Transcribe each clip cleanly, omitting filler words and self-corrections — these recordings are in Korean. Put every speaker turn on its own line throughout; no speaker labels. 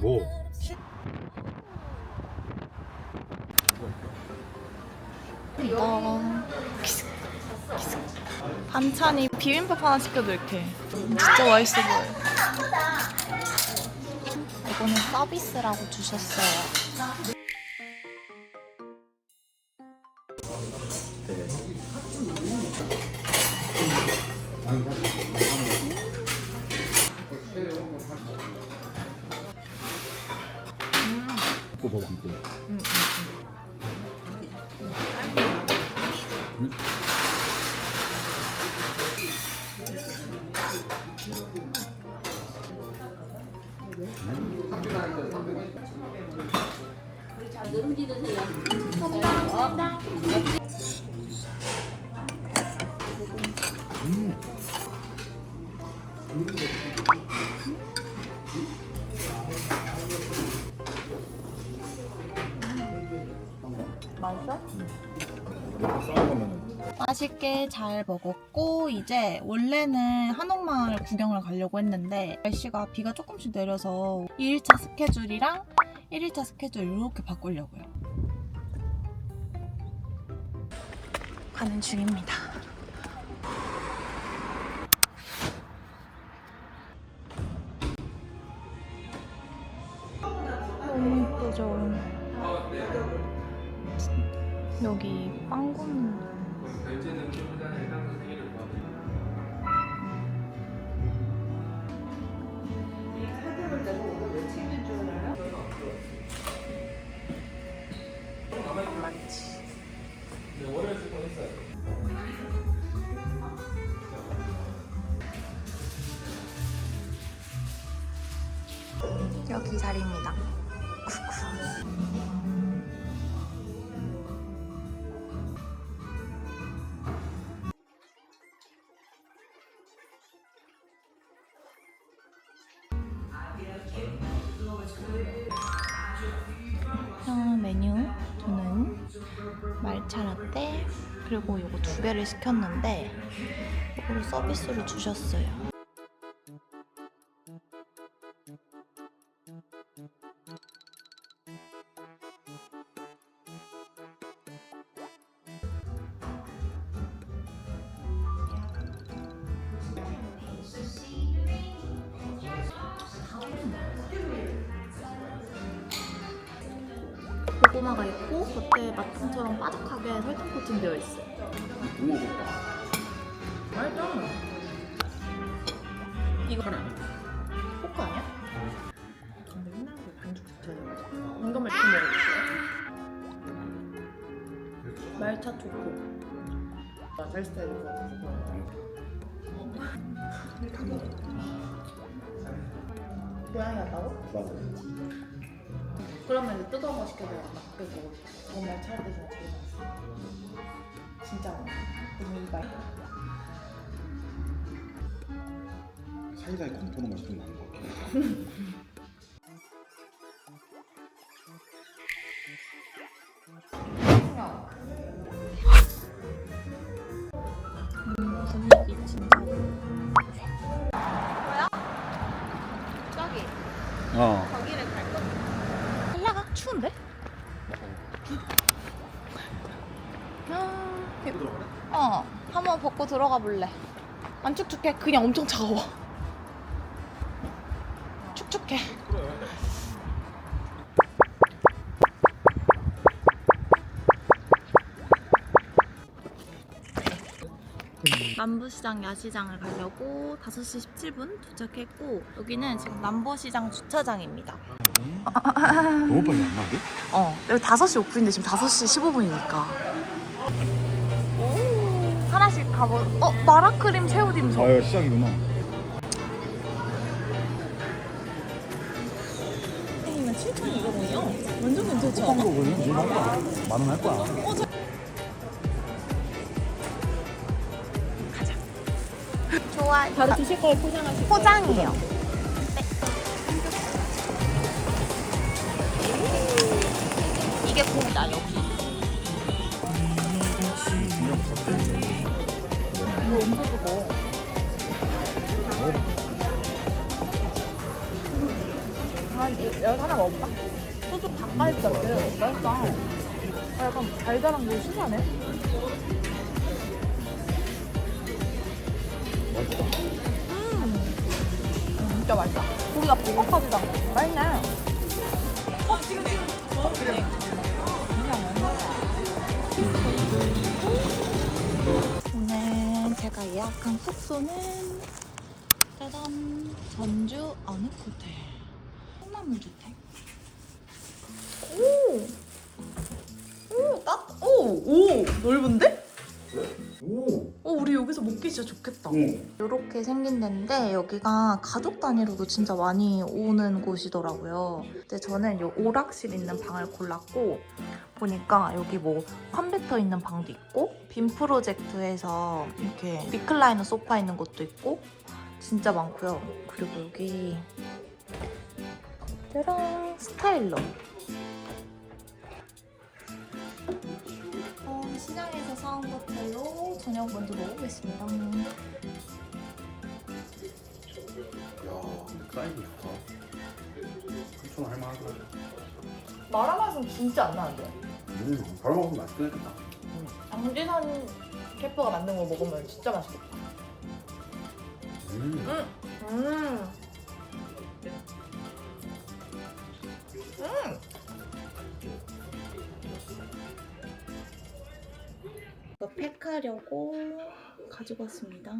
뭐?
반찬이 비빔밥 하나 시켜드릴게. 진짜 맛있어 보여. 이거는 서비스라고 주셨어요.
뭐 먹고.
맛있어?
싸우면은
맛있게 잘 먹었고 이제 원래는 한옥마을 구경을 가려고 했는데 날씨가 비가 조금씩 내려서 2일차 스케줄이랑 1일차 스케줄 이렇게 바꾸려고요. 가는 중입니다. 너무 예쁘죠? 여기 빵 굽는 여기 자리입니다. 메뉴 저는 말차 라떼 그리고 요거 2개를 시켰는데 이거를 서비스로 주셨어요. 고구마가 있고 겉에 마통처럼 바삭하게 설탕 코팅되어 있어요. 맛있다. 이거 포크 아니야? 근데 옛날에 반죽 자체가 이거만 이렇게 먹어봤어요. 말차 초코. 잘 스타일일 것 같아서. 고양이 같다고?
맞아.
그러면 이제 뜨거운 거 시켜서 맛있게 먹을게. 정말 차를 대신 제일 맛있어. 진짜 맛있어. 너무 맛있어.
사이사이 컨토너 맛이 좀 나는 것 같아.
분위기 진짜. 뭐야? 저기. 거기를 갈 거야. 올라가? 추운데? 한번 벗고 들어가 볼래. 안 축축해? 그냥 엄청 차가워. 축축해. 남부시장 야시장을 가려고 5시 17분 도착했고 여기는 지금 남부시장 주차장입니다.
너무 빨리 안 나게?
여기 5시 오픈인데 지금 5시 15분이니까 하나씩 가보. 마라크림 새우딤섬.
아, 여기 시작이구나.
7,200원이요? 완전 괜찮지
싼
않아?
거거든? 얼마 거야? 만원 할 거야.
좋아요.
바로 드실 거에 포장하실 거예요?
포장이에요. 네. 이게 고기다 여기. 이거 엄청 뜨거. 아, 이거 하나 먹을까? 소주 닭갈비 같아. 맛있다. 아, 약간 달달한 게 신기하네. 진짜 맛있다. 고기가 뽀글하다. 맛있네. 오늘 제가 예약한 숙소는 짜잔, 전주 어느 호텔 콩나물 주택. 오, 넓은데?
오.
우리 여기서 먹기 진짜 좋겠다.
응.
이렇게 생긴 데인데 여기가 가족 단위로도 진짜 많이 오는 곳이더라고요. 근데 저는 이 오락실 있는 방을 골랐고 보니까 여기 뭐 컴퓨터 있는 방도 있고 빔 프로젝트에서 이렇게 리클라이너 소파 있는 것도 있고 진짜 많고요. 그리고 여기 짜란 스타일러. 시장에서 사온 것들로 저녁 먼저 먹어보겠습니다.
야, 근데 사이즈 좋다. 3,000원 할만하더라.
마라 맛은 진짜 안 나는데.
바로 먹으면 맛있긴 했겠다.
장진환 셰프가 만든 거 먹으면 진짜 맛있겠다. 이거 팩하려고 가지고 왔습니다.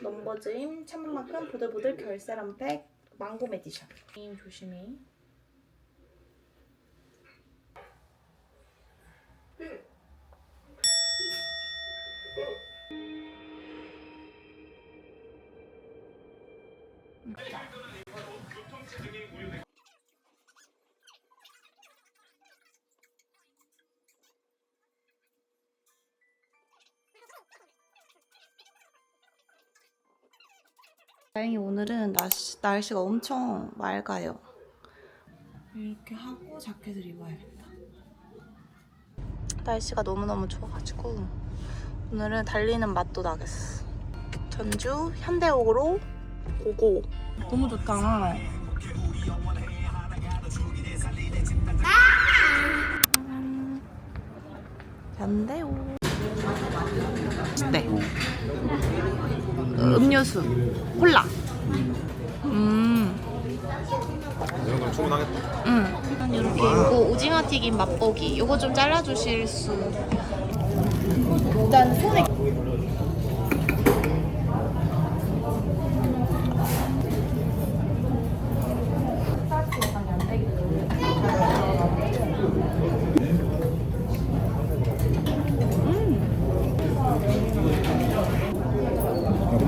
넘버즈임 찬물만큼 보들보들 결세람 팩 망고 메디션. 조심히. 다행히 오늘은 날씨가 엄청 맑아요. 이렇게 하고 자켓을 입어야겠다. 날씨가 너무너무 좋아가지고 오늘은 달리는 맛도 나겠어. 전주 현대옥으로 고고. 너무 좋다. 현대옥. 네. 음료수, 콜라.
이런 걸 주문하겠다.
응. 이렇게 요거 오징어 튀김 맛보기. 요거 좀 잘라주실 수. 일단 손에.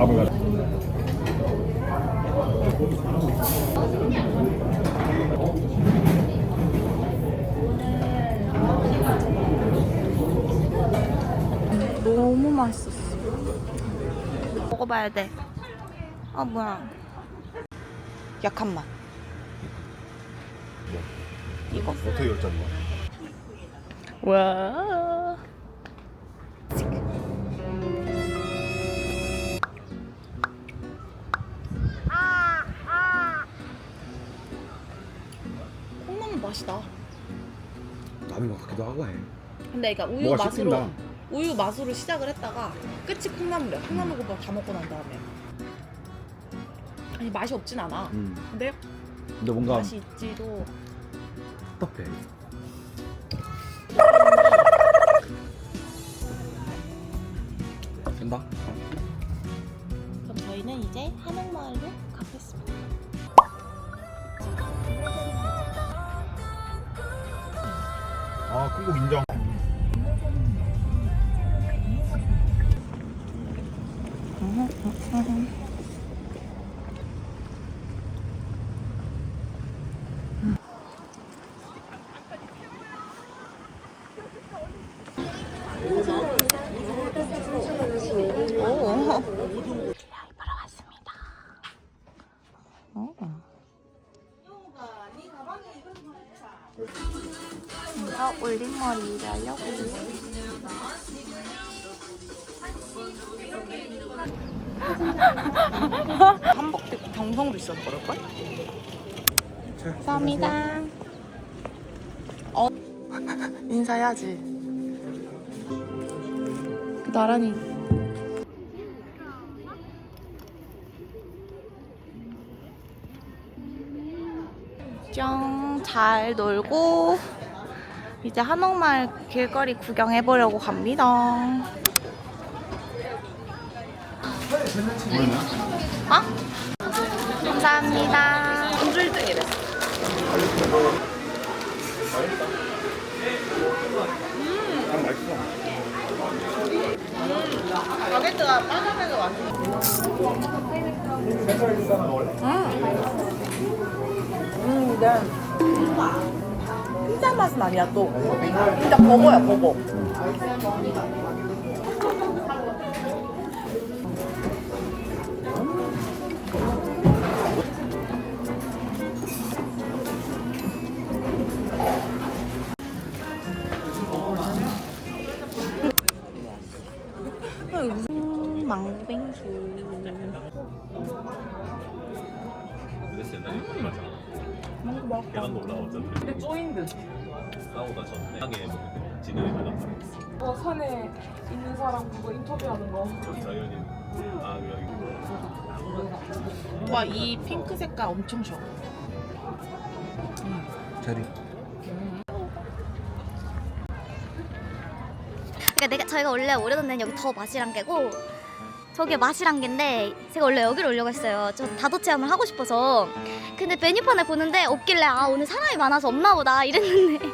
밥을 가져.
너무 맛있었어. 먹어봐야 돼. 아 뭐야? 약한 맛. 이거.
어떻게 결정한 거야?
와. 콩나물 맛이다.
나는 것 같기도 하고 해.
근데 그러니까 우유
뭐가
맛으로
씹힌다.
우유 맛으로 시작을 했다가 끝이 콩나물이야. 콩나물 국밥 다 먹고 난 다음에. 아니 맛이 없진 않아. 근데
뭔가
맛이 있지도.
답답해. 된다.
그럼 저희는 이제 한옥마을로 가겠습니다.
아, 큰곡 인정.
이거 올림머리 하려고. 한복도 있고 경성도 있었는 걸걸? 감사합니다. 인사해야지. 나란히. 짱, 잘 놀고 이제 한옥마을 길거리 구경해보려고 갑니다. 어? 감사합니다. 음줄등이랬어. 바게트가 바삭해서 맛있어. 근데 피자 맛은 아니야 또. 진짜 버거야 버거. 망고빙수. 망고 먹을까?
계단도 올라왔잖아.
근데 쪼인 듯.
싸우다 전에 땅에 진영이 받았다.
산에 있는 사람 그거 인터뷰하는 거.
자연이 여기.
와, 이 핑크 색깔 엄청 좋아.
자리.
그러니까 저희가 원래 오려던 데는 여기 더 마시랑개고 저게 마시랑개인데 제가 원래 여기로 오려고 했어요. 저 다도 체험을 하고 싶어서. 근데 메뉴판을 보는데 없길래 아 오늘 사람이 많아서 없나 보다 이랬는데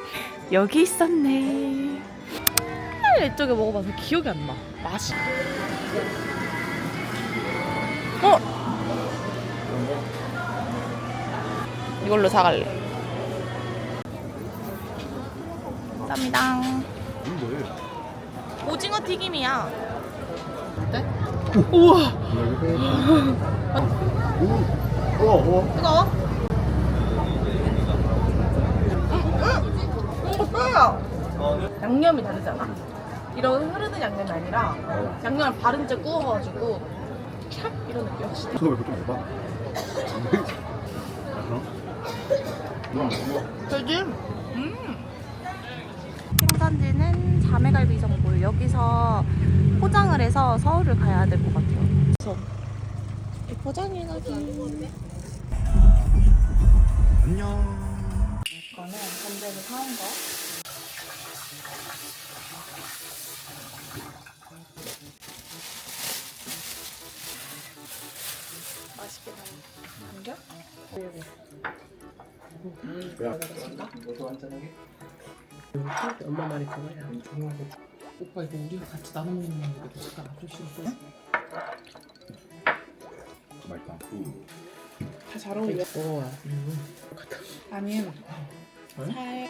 여기 있었네. 이쪽에 먹어봐서 기억이 안 나. 맛이. 이걸로 사갈래. 감사합니다.
뭐예요?
오징어 튀김이야. 어때? 우와. 뜨거워? 양념이 다르잖아. 이런 흐르는 양념이 아니라 양념을 바른 채 구워가지고 찹 이런 느낌.
저거 왜 그렇게 해봐?
그지?
생선지는 자매갈비 전골. 여기서 포장을 해서 서울을 가야 될 것 같아요.
포장해가기.
안녕.
이거는 전대로 사온 거. 맛있게 담겨?
엄마 말이 그거야. 오빠 이거 우리가 같이 나눠 먹는 거 잠깐 아저씨로 써.
맛있다.
다 잘 어울려. 아니, 살.